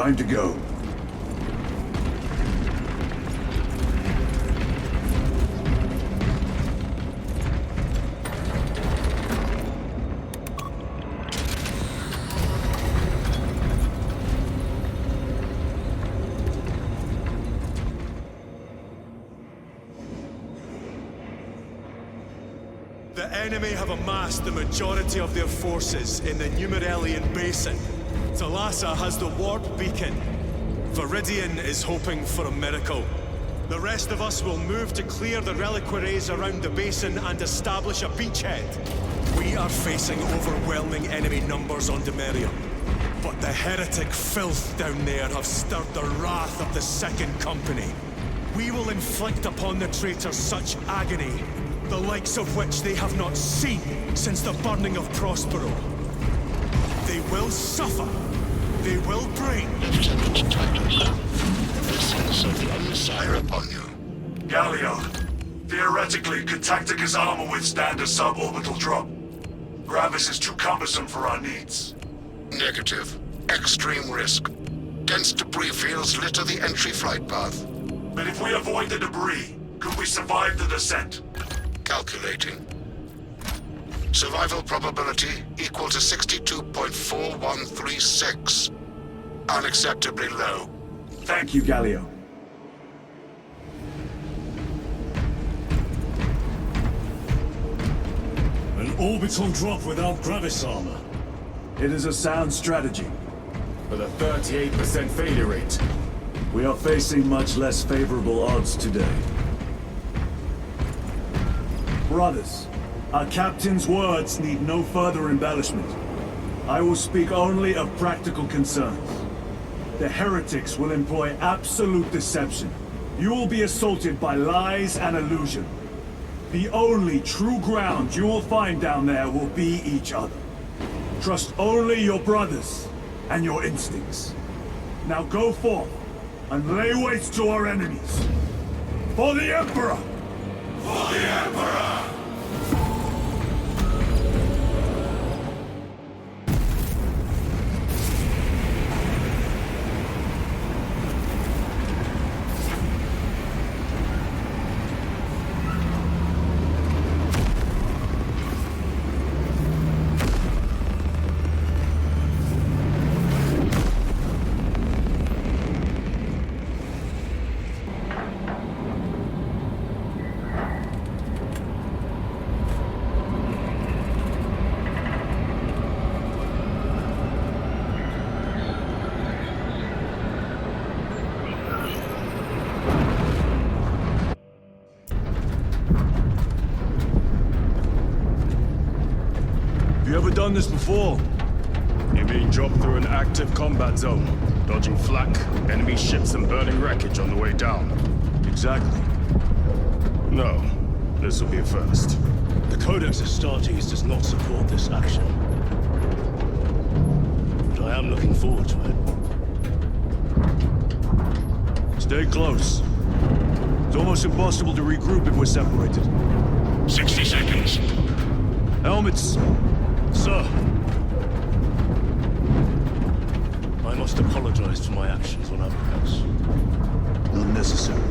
Time to go. The enemy have amassed the majority of their forces in the Numeralian Basin. Thalassa has the warp beacon. Viridian is hoping for a miracle. The rest of us will move to clear the reliquaries around the basin and establish a beachhead. We are facing overwhelming enemy numbers on Demerium. But the heretic filth down there have stirred the wrath of the Second Company. We will inflict upon the traitors such agony, the likes of which they have not seen since the burning of Prospero. They will suffer. They will break. Lieutenant Titus, blessings of the Omnissiah upon you. Galio, theoretically, could Tactica's armor withstand a suborbital drop? Gravis is too cumbersome for our needs. Negative. Extreme risk. Dense debris fields litter the entry flight path. But if we avoid the debris, could we survive the descent? Calculating. Survival probability equal to 62.4136. Unacceptably low. Thank you, Galio. An orbital drop without Gravis armor. It is a sound strategy. With a 38% failure rate. We are facing much less favorable odds today. Brothers, our captain's words need no further embellishment. I will speak only of practical concerns. The heretics will employ absolute deception. You will be assaulted by lies and illusion. The only true ground you will find down there will be each other. Trust only your brothers and your instincts. Now go forth and lay waste to our enemies. For the Emperor! For the Emperor! You ever done this before? You mean drop through an active combat zone, dodging flak, enemy ships and burning wreckage on the way down? Exactly. No. This will be a first. The Codex Astartes does not support this action. But I am looking forward to it. Stay close. It's almost impossible to regroup if we're separated. 60 seconds. Helmets! Sir! I must apologize for my actions on Abrakas. Not necessary.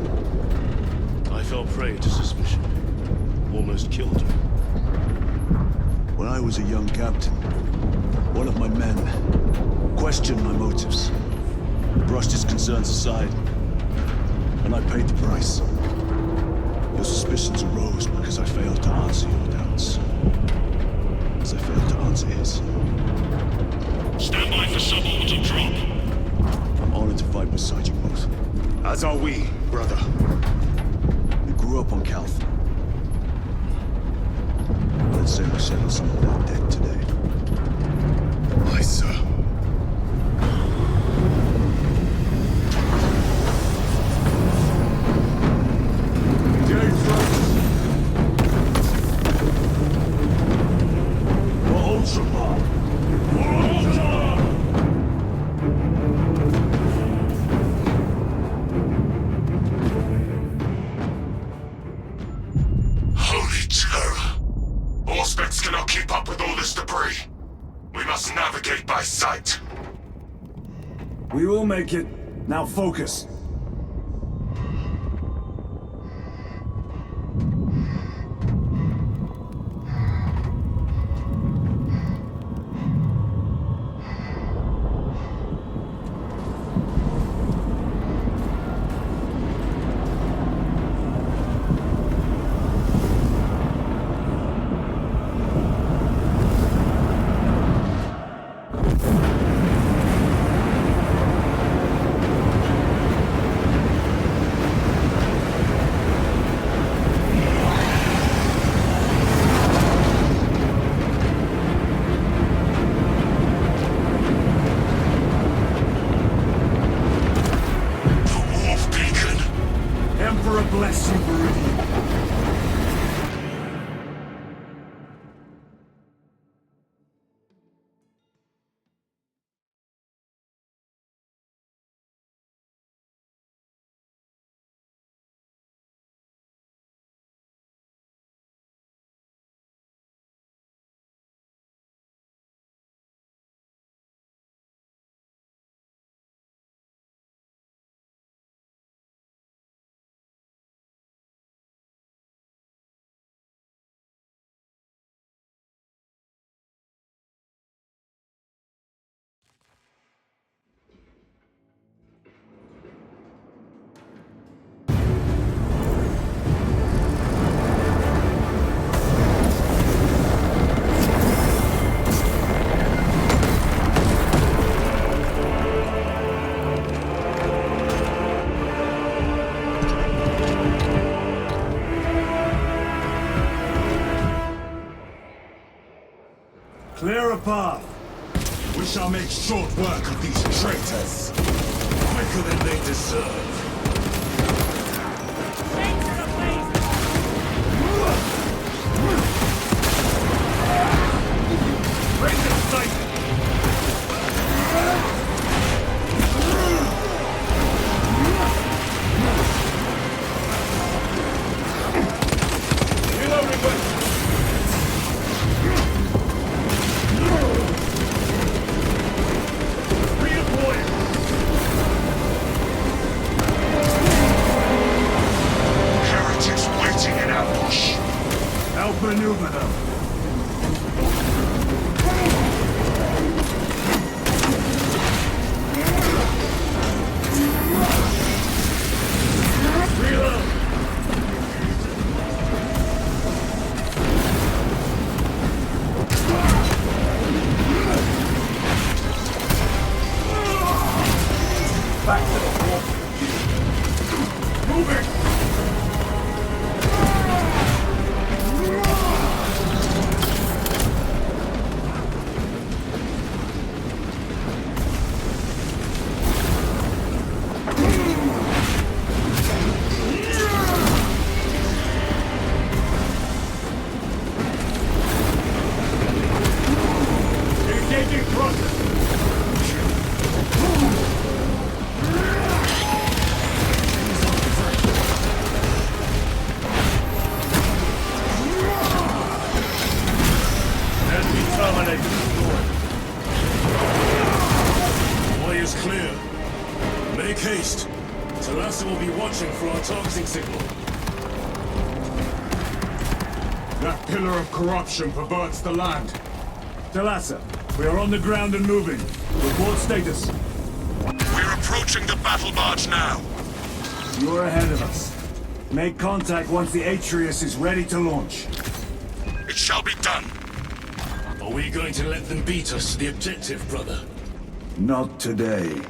I fell prey to suspicion. Almost killed you. When I was a young captain, one of my men questioned my motives. Brushed his concerns aside, and I paid the price. Your suspicions arose because I failed to answer your doubts. As I failed to answer his. Stand by for suborbital drop. I'm honored to fight beside you both. As are we, brother. We grew up on Calth. Let's say we settle some of that debt today. Aye, sir. Holy terror! Auspex cannot keep up with all this debris. We must navigate by sight. We will make it. Now focus. Emperor bless you, Meridian. Clear a path. We shall make short work of these traitors. Quicker than they deserve. Break the sight! Reloading with. Heretics waiting in ambush. Outmaneuver them. Reload! Back to the wall. Moving! Engaging front! Enemy terminated destroyed. Way is clear. Make haste. Talassa will be watching for our targeting signal. That pillar of corruption perverts the land. Talassa, we are on the ground and moving. Report status. We're approaching the battle barge now. You're ahead of us. Make contact once the Atreus is ready to launch. It shall be done. Are we going to let them beat us to the objective, brother? Not today.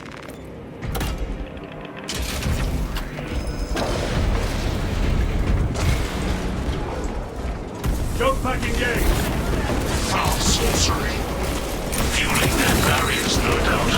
Jump back engaged! Foul sorcery. Fueling their barriers, no doubt.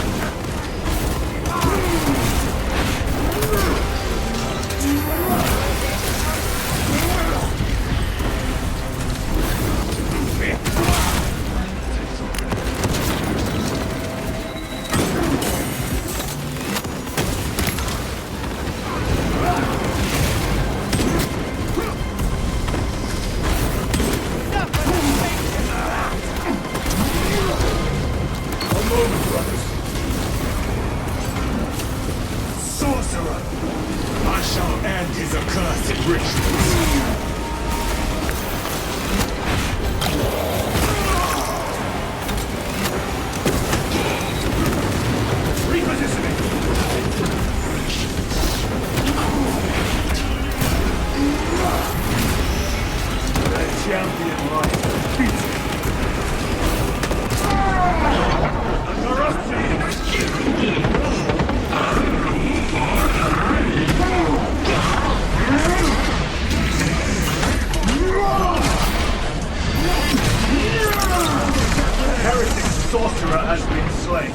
Heretic sorcerer has been slain.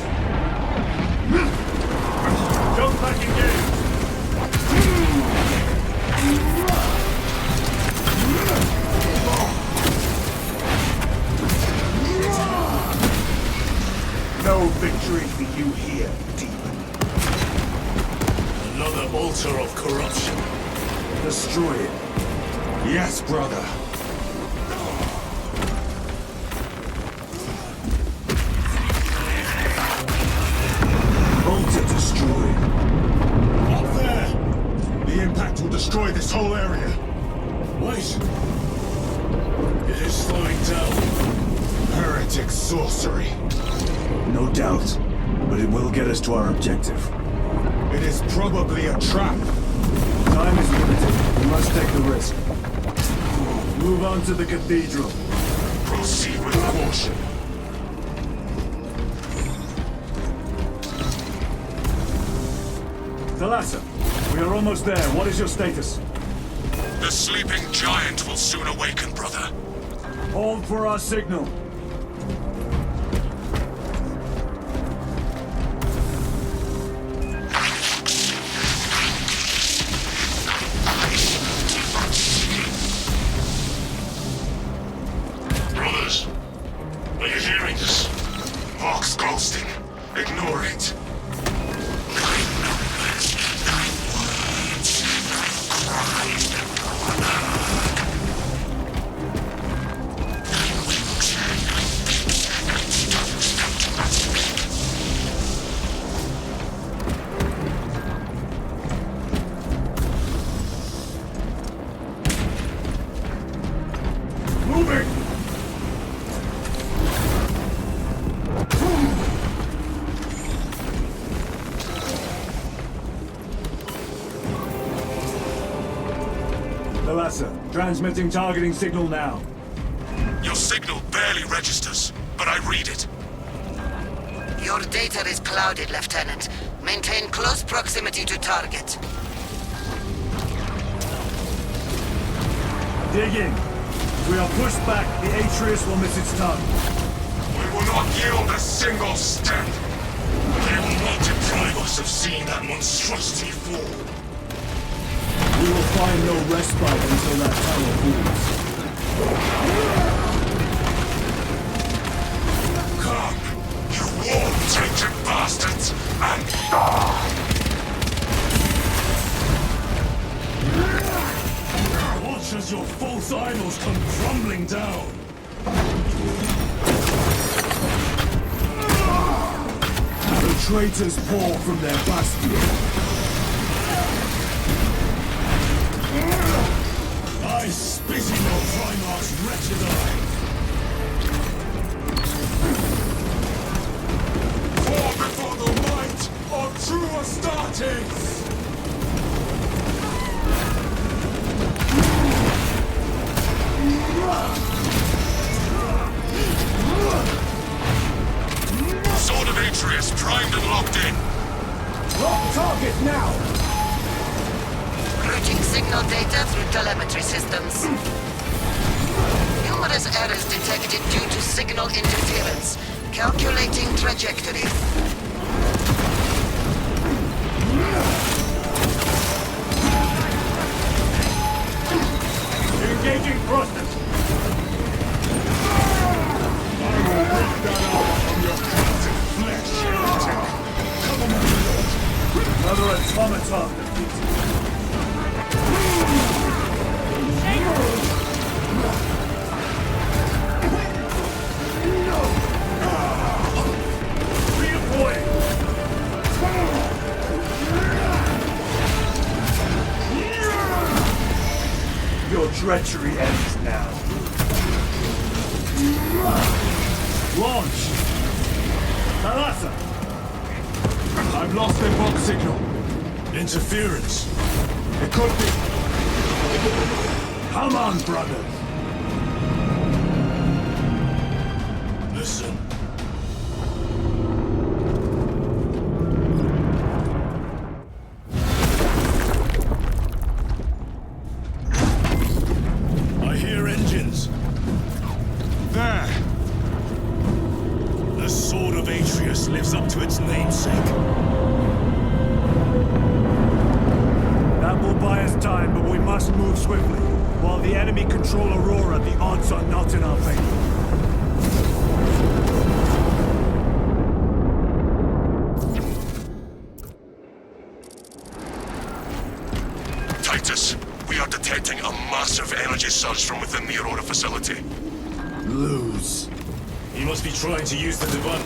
Jump back engage. No victory for you here, demon. Another altar of corruption. Destroy it. Yes, brother. Altar destroyed. Up there! The impact will destroy this whole area. Wait! It is slowing down. Heretic sorcery. No doubt, but it will get us to our objective. It is probably a trap. Time is limited. We must take the risk. Move on to the cathedral. Proceed with caution. Thalassa, we are almost there. What is your status? The sleeping giant will soon awaken, brother. Hold for our signal. Brothers, are you hearing this? Hawk's ghosting. Ignore it. Moving! Thalassa, transmitting targeting signal now. Your signal barely registers, but I read it. Your data is clouded, Lieutenant. Maintain close proximity to target. Dig in. If we are pushed back, the Atreus will miss its target. We will not yield a single step. They will not deprive us of seeing that monstrosity fall. We will find no respite until that tower falls. Come, you war-tainted bastards, and die! Watch as your false idols come crumbling down. The traitors pour from their bastion. I spit in your Primarch's wretched eyes. Fall before the might of true Astartes! Sword of Atreus primed and locked in. Lock target now! Routing signal data through telemetry systems. Numerous errors detected due to signal interference. Calculating trajectory. Engaging thrusters. I will rip that off from your captive flesh, heretic. Come on, my lord. Another automaton defeated. Redeploying. Your treachery ends now. Launch! Thalassa! I've lost their box signal. Interference. It could be. Come on, brothers! Atreus lives up to its namesake. That will buy us time, but we must move swiftly. While the enemy control Aurora, the odds are not in our favor. Titus, we are detecting a massive energy surge from within the Aurora facility. Lose. He must be trying to use the device.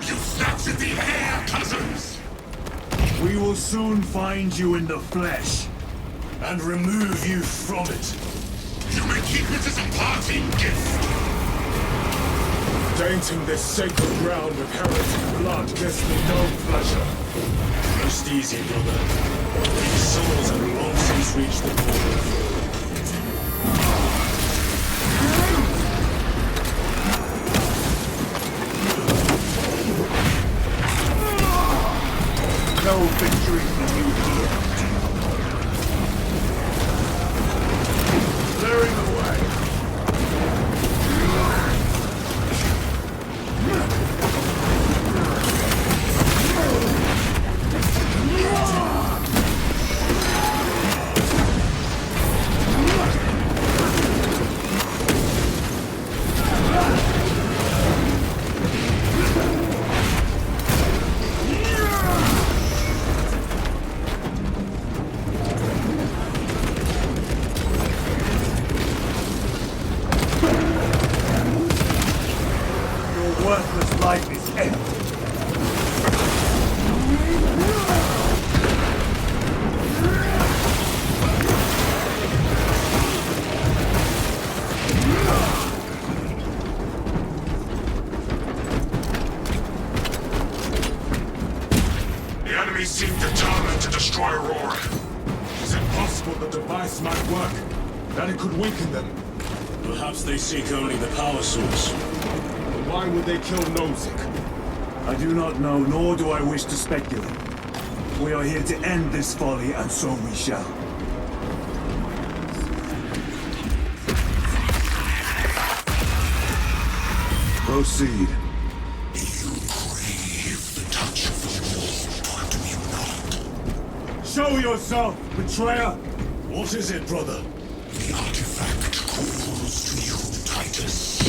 You snatched at the air, cousins! We will soon find you in the flesh. And remove you from it. You may keep it as a parting gift! Tainting this sacred ground with heretic blood gives me no pleasure. Rest easy, brother. These souls have long since reached the border. No victory for you here. Clearing the way. Worthless life is empty. The enemy seem determined to destroy Aurora. Is it possible the device might work? That it could weaken them? Perhaps they seek only the power source. But why would they kill Nozick? I do not know, nor do I wish to speculate. We are here to end this folly, and so we shall. Proceed. You crave the touch of the Lord, do you not? Show yourself, betrayer! What is it, brother? The artifact calls to you, Titus.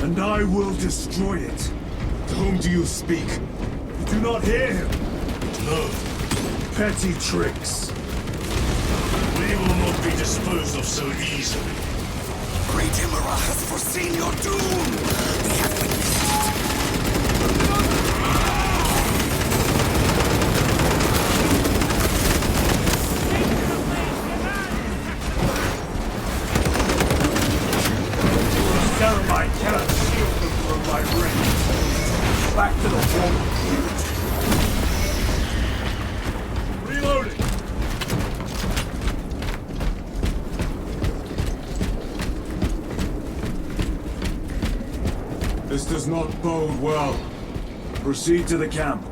And I will destroy it. To whom do you speak? You do not hear him. No. Petty tricks. We will not be disposed of so easily. Great Imara has foreseen your doom! We have witnessed it. Ceramite cannot shield them from my ring. Back to the wall. Reloading. This does not bode well. Proceed to the camp.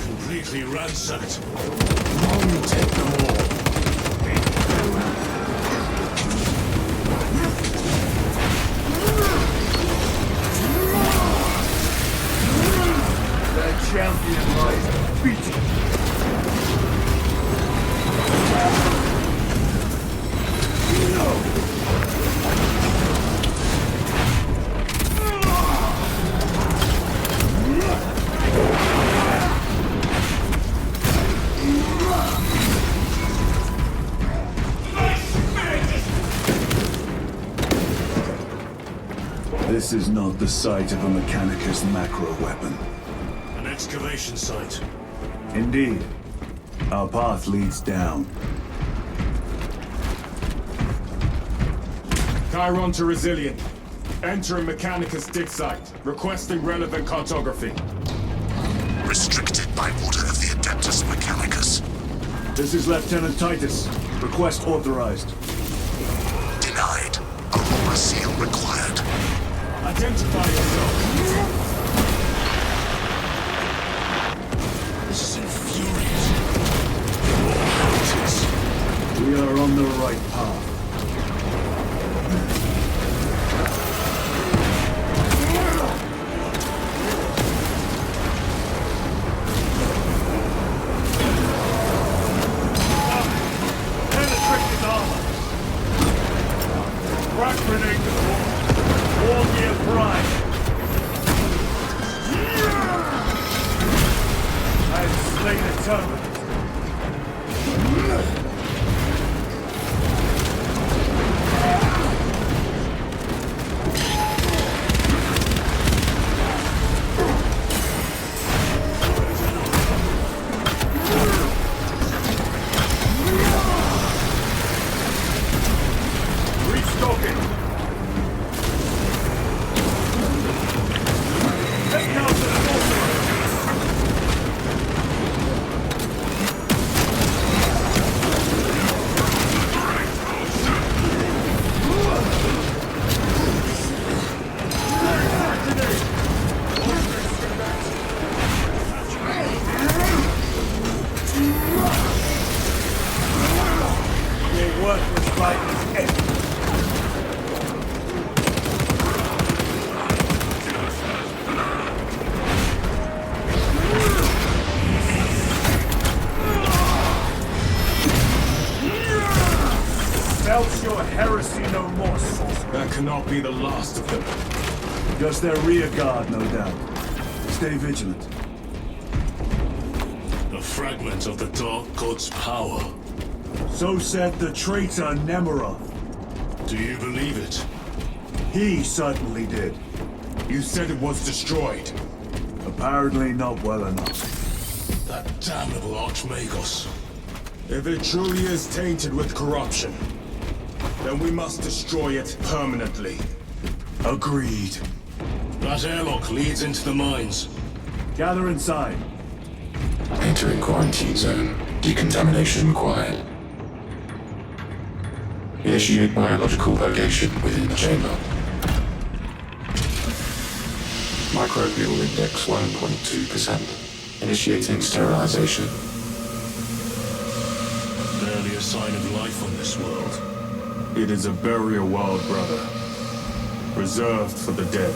Completely ransacked. Long take them all. Their champion lies beating. This is not the site of a Mechanicus macro weapon. An excavation site. Indeed. Our path leads down. Chiron to Resilient. Entering Mechanicus dig site. Requesting relevant cartography. Restricted by order of the Adeptus Mechanicus. This is Lieutenant Titus. Request authorized. Denied. Aurora seal required. Identify yourself. This is infuriating. More hunters. the right path. Penetrate his armor! Crack grenade deployed! War gear prime! I have slain a terminal. Restocking! Take out the sorcerer! Your worthless fight is ended. Belch your heresy no more, sorcerer. That cannot be the last of them. Just their rear guard, no doubt. Stay vigilant. A fragment of the Dark God's power. So said the traitor Nemeroth. Do you believe it? He certainly did. You said it was destroyed. Apparently not well enough. That damnable Archmagos. If it truly is tainted with corruption, then we must destroy it permanently. Agreed. That airlock leads into the mines. Gather inside. Entering quarantine zone. Decontamination required. Initiate biological purgation within the chamber. Microbial index 1.2%. Initiating sterilization. Barely a sign of life on this world. It is a burial world, brother. Reserved for the dead.